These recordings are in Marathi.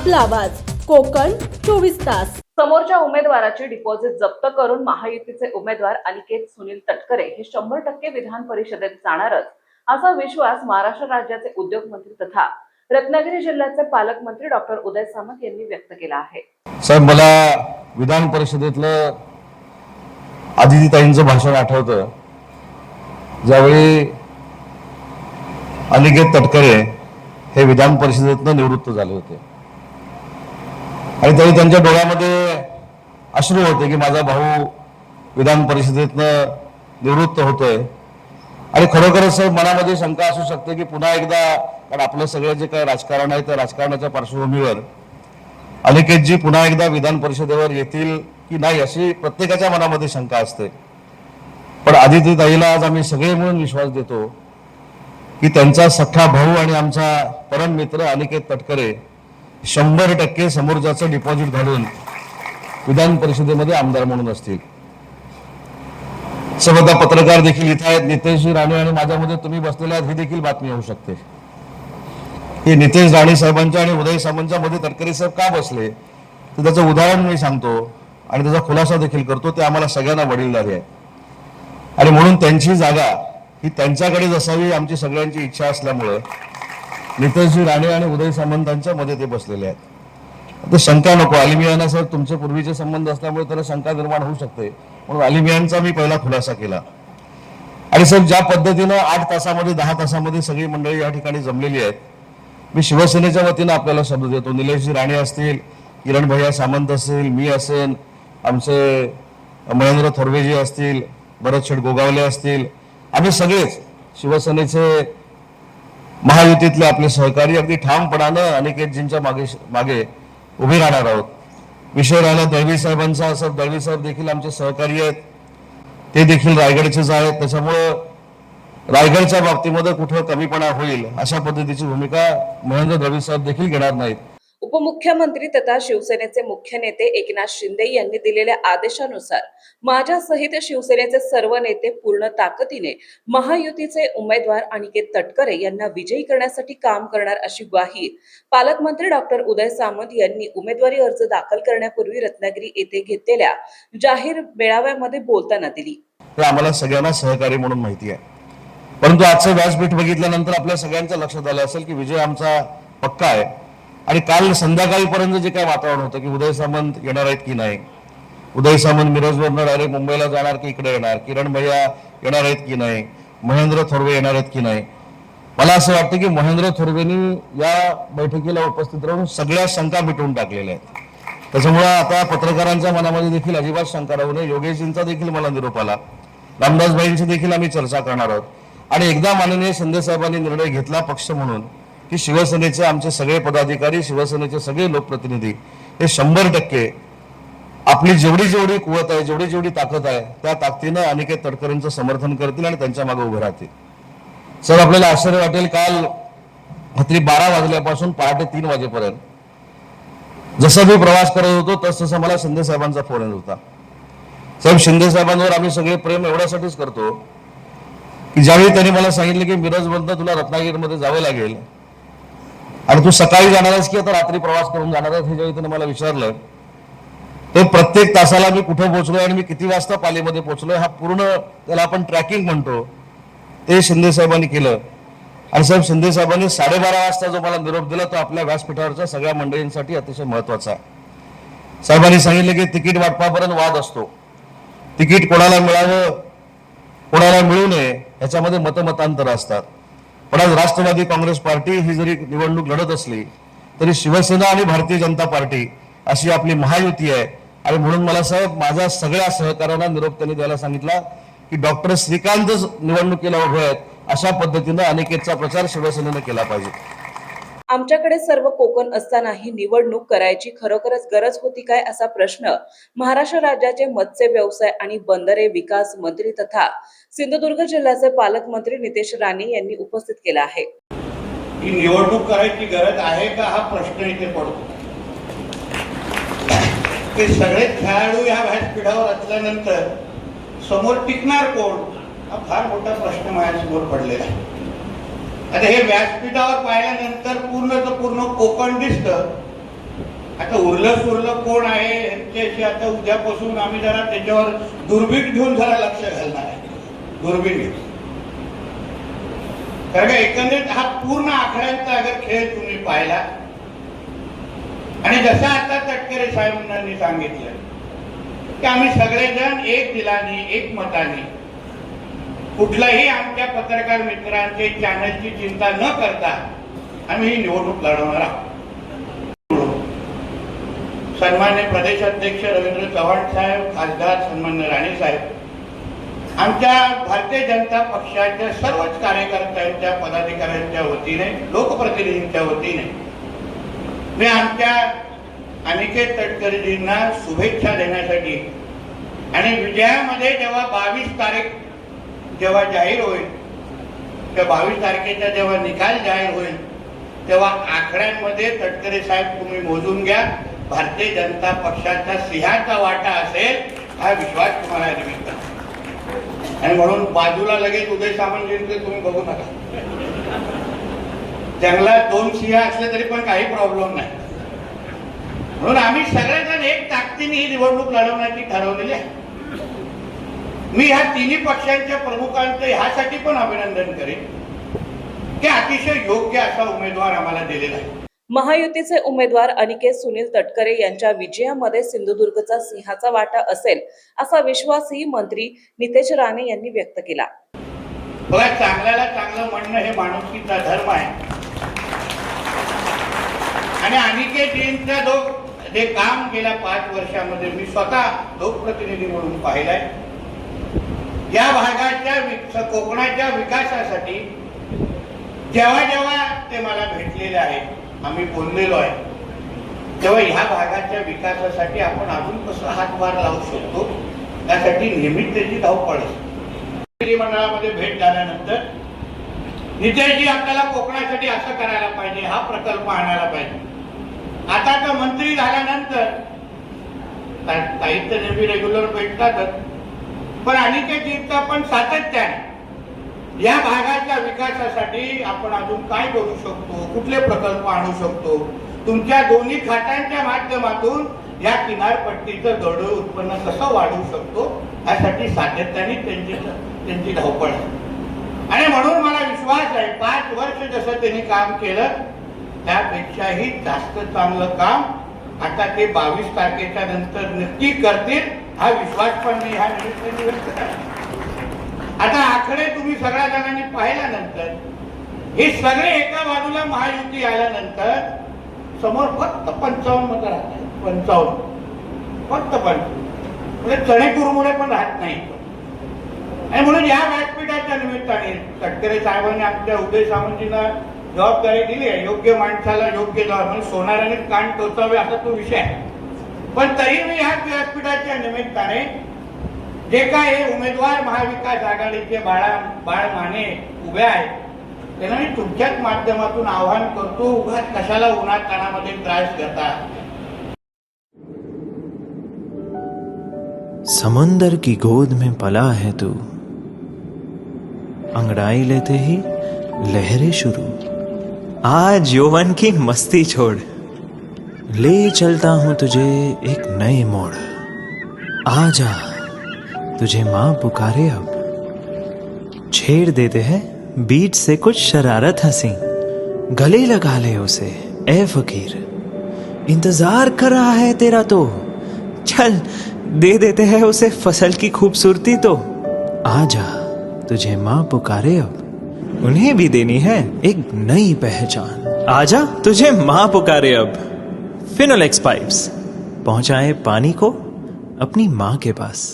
आपला आवाज कोकण 24 तास। समोरच्या उमेदवाराची डिपॉझिट जप्त करून महायुतीचे उमेदवार अनिकेत सुनील तटकरे हे 100% विधान परिषदेत जाणारच असा विश्वास महाराष्ट्र राज्याचे उद्योग मंत्री तथा रत्नागिरी जिल्ह्याचे पालकमंत्री डॉक्टर उदय सामंत यांनी व्यक्त केला आहे। साहेब, मला विधान परिषदेतलं आदितीताईंचं भाषण आठवतं, ज्यावेळी अनिकेत तटकरे हे विधान परिषदेतनं निवृत्त झाले होते आणि तरी त्यांच्या डोळ्यामध्ये अश्रू होते की माझा भाऊ विधान परिषदेतनं निवृत्त होतोय। आणि खरोखरच साहेब, मनामध्ये शंका असू शकते की पुन्हा एकदा, कारण आपलं सगळं जे काही राजकारण आहे त्या राजकारणाच्या पार्श्वभूमीवर अनिकेतजी पुन्हा एकदा विधान परिषदेवर येतील की नाही अशी प्रत्येकाच्या मनामध्ये शंका असते। पण आदितीताईला आज आम्ही सगळे मिळून विश्वास देतो की त्यांचा सख्खा भाऊ आणि आमचा परम मित्र अनिकेत तटकरे 100% समोरच्याचं डिपॉझिट घालून विधान परिषदेमध्ये आमदार म्हणून असतील। सर्वदा पत्रकार देखील इथे आहेत, नितेश राणे आणि माझ्यामध्ये तुम्ही बसलेले आहात, ही देखील बातमी होऊ शकते की नितेश राणे साहेबांच्या आणि उदय सामंतच्या मध्ये तटकरे साहेब का बसले, तर त्याचं उदाहरण मी सांगतो आणि त्याचा खुलासा देखील करतो। ते आम्हाला सगळ्यांना वडीलधारी आहे आणि म्हणून त्यांची जागा ही त्यांच्याकडेच असावी आमची सगळ्यांची इच्छा असल्यामुळे नितेशजी राणे आणि उदय सामंतांच्या मध्ये ते बसलेले आहेत। तर शंका नको, अलिमियाना सर तुमचे पूर्वीचे संबंध असल्यामुळे त्याला शंका निर्माण होऊ शकते, म्हणून अलिमियांचा मी पहिला खुलासा केला। आणि साहेब, ज्या पद्धतीनं 8 तासामध्ये 10 तासामध्ये सगळी मंडळी या ठिकाणी जमलेली आहेत, मी शिवसेनेच्या वतीनं आपल्याला शब्द देतो, निलेशजी राणे असतील, किरण भैया सामंत असतील, मी असेल, आमचे महेंद्र थोरवेजी असतील, भरत शेठ गोगावले असतील, आम्ही सगळेच शिवसेनेचे महायुतीतले आपले सहकारी अगदी ठामपणानं अनिकेतजींच्या मागे उभे राहणार आहोत। विषय राहिला दळवी साहेबांचा, असं दळवी साहेब देखील आमचे सहकारी आहेत, ते देखील रायगडचेच आहेत, त्याच्यामुळं रायगडच्या बाबतीमध्ये कुठं कमीपणा होईल अशा पद्धतीची भूमिका महेंद्र दळवी साहेब देखील घेणार नाहीत। उपमुख्यमंत्री तथा शिवसेनेचे मुख्य नेते एकनाथ शिंदे यांनी दिलेल्या आदेशानुसार माझ्यासहित शिवसेनेचे सर्व नेते पूर्ण ताकदीने महायुतीचे उमेदवार अनिकेत तटकरे यांना विजयी करण्यासाठी काम करणार अशी ग्वाही पालकमंत्री डॉक्टर उदय सामंत यांनी उमेदवारी अर्ज दाखल करण्यापूर्वी रत्नागिरी येथे घेतलेल्या जाहीर मेळाव्यामध्ये बोलताना दिली। आम्हाला सगळ्यांना सहकारी म्हणून माहिती आहे, परंतु आजचं व्यासपीठ बघितल्यानंतर आपल्या सगळ्यांच्या लक्षात आलं असेल की विजय आमचा पक्का आहे। आणि काल संध्याकाळीपर्यंत जे काय वातावरण होतं की उदय सामंत येणार आहेत की नाही, उदय सामंत मिरजवरनं डायरेक्ट मुंबईला जाणार की इकडे येणार, किरण भैया येणार आहेत की नाही, महेंद्र थोरवे येणार आहेत की नाही, मला असं वाटतं की महेंद्र थोरवेंनी या बैठकीला उपस्थित राहून सगळ्या शंका मिटवून टाकलेल्या आहेत। त्याच्यामुळे आता पत्रकारांच्या मनामध्ये देखील अजिबात शंका राहू नये। योगेशजींचा देखील मला निरोप आला, रामदासभाईंची देखील आम्ही चर्चा करणार आहोत आणि एकदा माननीय शिंदे साहेबांनी निर्णय घेतला पक्ष म्हणून की शिवसेनेचे आमचे सगळे पदाधिकारी, शिवसेनेचे सगळे लोकप्रतिनिधी हे 100% आपली जेवढी जेवढी कुवत आहे, जेवढी जेवढी ताकद आहे त्या ताकदीनं अनिकेत तटकरेंचं समर्थन करतील आणि त्यांच्या मागे उभे राहतील। सर, आपल्याला आश्चर्य वाटेल, काल रात्री 12 वाजल्यापासून पहाटे 3 वाजेपर्यंत जसं मी प्रवास करत होतो तसं मला शिंदे साहेबांचा फोन येत होता। साहेब, शिंदे साहेबांवर आम्ही सगळे प्रेम एवढ्यासाठीच करतो की ज्यावेळी त्यांनी मला सांगितलं की मिरजमधनं तुला रत्नागिरीमध्ये जावे लागेल आणि तू सकाळी जाणार आहेस की आता रात्री प्रवास करून जाणार आहेस, हे ज्यावेळी त्याने मला विचारलं, ते प्रत्येक तासाला मी कुठे पोहोचलोय आणि मी किती वाजता पालीमध्ये पोहोचलोय हा पूर्ण त्याला आपण ट्रॅकिंग म्हणतो, ते शिंदे साहेबांनी केलं। आणि साहेब, शिंदे साहेबांनी 12:30 वाजता जो मला निरोप दिला तो आपल्या व्यासपीठावरच्या सगळ्या मंडळींसाठी अतिशय महत्वाचा आहे। साहेबांनी सांगितलं की तिकीट वाटपापर्यंत वाद असतो, तिकीट कोणाला मिळावं कोणाला मिळू नये याच्यामध्ये मतमतांतर असतात, पण आज राष्ट्रवादी काँग्रेस पार्टी ही जरी निवडणूक लढत असली तरी शिवसेना आणि भारतीय जनता पार्टी अशी आपली महायुती आहे। आणि म्हणून मला साहेब माझ्या सगळ्या सहकार्यांना निरोप त्यांनी द्यायला सांगितला की डॉक्टर श्रीकांतच निवडणुकीला उभे आहेत, अशा पद्धतीनं अनिकेतचा प्रचार शिवसेनेनं केला पाहिजे। आमच्याकडे सर्व कोकण असतानाही निवडणूक करायची खरोखरच गरज होती काय असा प्रश्न महाराष्ट्र राज्याचे मत्स्य व्यवसाय आणि बंदरे विकास मंत्री तथा सिंधुदुर्ग जिल्ह्याचे पालकमंत्री नितेश राणे यांनी उपस्थित केला आहे। ही निवडणूक करायची गरज आहे का हा प्रश्न इथे पडतो। ते सगळे खेळाडू या व्यासपीठावर असल्यानंतर समोर टिकणार कोण हा फार मोठा प्रश्न माझ्यासमोर पडलेला आहे। आता हे व्यासपीठावर पाहिल्यानंतर पूर्ण कोकण दिसतं, आता उरलं सुरलं कोण आहे ह्याच्याशी आता उद्यापासून आम्ही जरा त्याच्यावर दुर्बीण घेऊन जरा लक्ष घालणार आहे. दुर्बीण घेऊन, कारण का एकंदरीत हा पूर्ण आकड्यांचा अगर खेळ तुम्ही पाहिला आणि जसं आता तटकरे साहेबांनी सांगितलं की आम्ही सगळेजण एक दिलाने एक मताने कुठलाही आमच्या पत्रकार मित्रांचे चॅनलची चिंता न करता आम्ही ही निवडणूक लढवणार आहोत. सन्मान्य प्रदेशाध्यक्ष रवींद्र चव्हाण साहेब, खासदार सन्मान्य राणे साहेब, आमच्या भारतीय जनता पक्षाच्या सर्वच कार्यकर्त्यांच्या पदाधिकाऱ्यांच्या वतीने, लोकप्रतिनिधींच्या वतीने मी आमच्या अनिकेत तटकरेजींना शुभेच्छा देण्यासाठी आणि विजयामध्ये जेव्हा 22 तारीख जेव्हा जाहीर होईल, त्या 22 तारखेचा जेव्हा निकाल जाहीर होईल तेव्हा आकड्यांमध्ये तटकरे साहेब तुम्ही मोजून घ्या, भारतीय जनता पक्षाचा सिंहाचा वाटा असेल हा विश्वास तुम्हाला निमित्त. आणि म्हणून बाजूला लगेच उदय सामंतजींचे तुम्ही बघू नका. जंगलात 2 सिंह असले तरी पण काही प्रॉब्लेम नाही. म्हणून आम्ही सगळेजण एक ताकदीने ही निवडणूक लढवण्याची ठरवलेली आहे. मी ह्या तिन्ही पक्षांच्या प्रमुखांचं ह्यासाठी पण अभिनंदन करेन की अतिशय योग्य असा उमेदवार आम्हाला दिलेला आहे. महायुतीचे उमेदवार अनिकेत सुनील तटकरे यांच्या विजयामध्ये सिंधुदुर्गचा सिंहाचा वाटा असेल असा विश्वासही मंत्री नितेश राणे यांनी व्यक्त केला. बघा, चांगल्याला चांगलं म्हणणं हे माणुसकीचा धर्म आहे. आणि अनिकेतजींचं जे काम गेल्या 5 वर्षामध्ये मी स्वतः लोकप्रतिनिधी म्हणून पाहिलंय. या भागाच्या कोकणाच्या विकासासाठी जेव्हा जेव्हा ते मला भेटलेले आहेत, आम्ही बोललेलो आहे, तेव्हा ह्या भागाच्या विकासासाठी आपण अजून कसं हातभार लावू शकतो त्यासाठी नेहमीच त्याची धावपळ असते. मंडळामध्ये भेट झाल्यानंतर नितेशजी आपल्याला कोकणासाठी असं करायला पाहिजे, हा प्रकल्प आणायला पाहिजे. आता तर मंत्री झाल्यानंतर काही तर नेहमी रेग्युलर भेटतातच, पण अनिकेतजींचा पण सातत्याने या भागाच्या विकासासाठी आपण अजून काय करू शकतो, कुठले प्रकल्प आणू शकतो, तुमच्या दोन्ही खात्यांच्या माध्यमातून या किनारपट्टीचं दरडोई उत्पन्न कसं वाढवू शकतो यासाठी सातत्याने त्यांची धावपळ आहे. आणि म्हणून मला विश्वास आहे 5 वर्ष जसं त्यांनी काम केलं त्यापेक्षाही जास्त चांगलं काम आता ते 22 तारखेच्या नंतर नक्की करतील हा विश्वास पण मी ह्या निमित्ताने व्यक्त करतो. आता आकडे तुम्ही सगळ्या जणांनी पाहिल्यानंतर हे सगळे एका बाजूला महायुती आल्यानंतर समोर फक्त 55 मतं राहतात. 55 फक्त 55 म्हणजे चणेकुरमुळे पण राहत नाही. आणि म्हणून या व्यासपीठाच्या निमित्ताने तटकरे साहेबांनी आमच्या उदय सामंतजींना जबाबदारी दिली आहे. योग्य माणसाला योग्य जबाब, म्हणजे सोनाराने कान टोचावे असा तो विषय आहे. पण तरी मी ह्या व्यासपीठाच्या निमित्ताने जे काय हे उमेदवार महाविकास आघाडीचे बाळ माने उभे आहेत त्यांना मी तुमच्याच माध्यमातून आवाहन करतो, उगाच कशाला उन्हात ताणामध्ये त्रास घेता. समंदर की गोद में पला है तू, अंगड़ाई लेते ही लहरें शुरू, आज यौवन की मस्ती छोड़, ले चलता हूं तुझे एक नए मोड़, आजा तुझे माँ पुकारे अब, छेड़ देते हैं बीच से कुछ शरारत हंसी, गले लगा ले उसे ए फकीर, इंतजार कर रहा है तेरा तो, चल दे देते हैं उसे फसल की खूबसूरती तो, आजा तुझे माँ पुकारे अब, उन्हें भी देनी है एक नई पहचान, आजा तुझे माँ पुकारे अब. फिनोलेक्स पाइप्स पहुंचाए पानी को अपनी माँ के पास.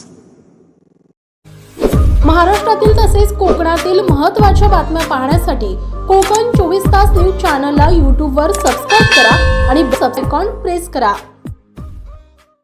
महाराष्ट्रातील तसेच कोकणातील महत्त्वाच्या बातम्या पाहण्यासाठी कोकण 24 तास न्यूज चॅनलला यूट्यूबवर सबस्क्राईब करा आणि बेल आयकॉन प्रेस करा.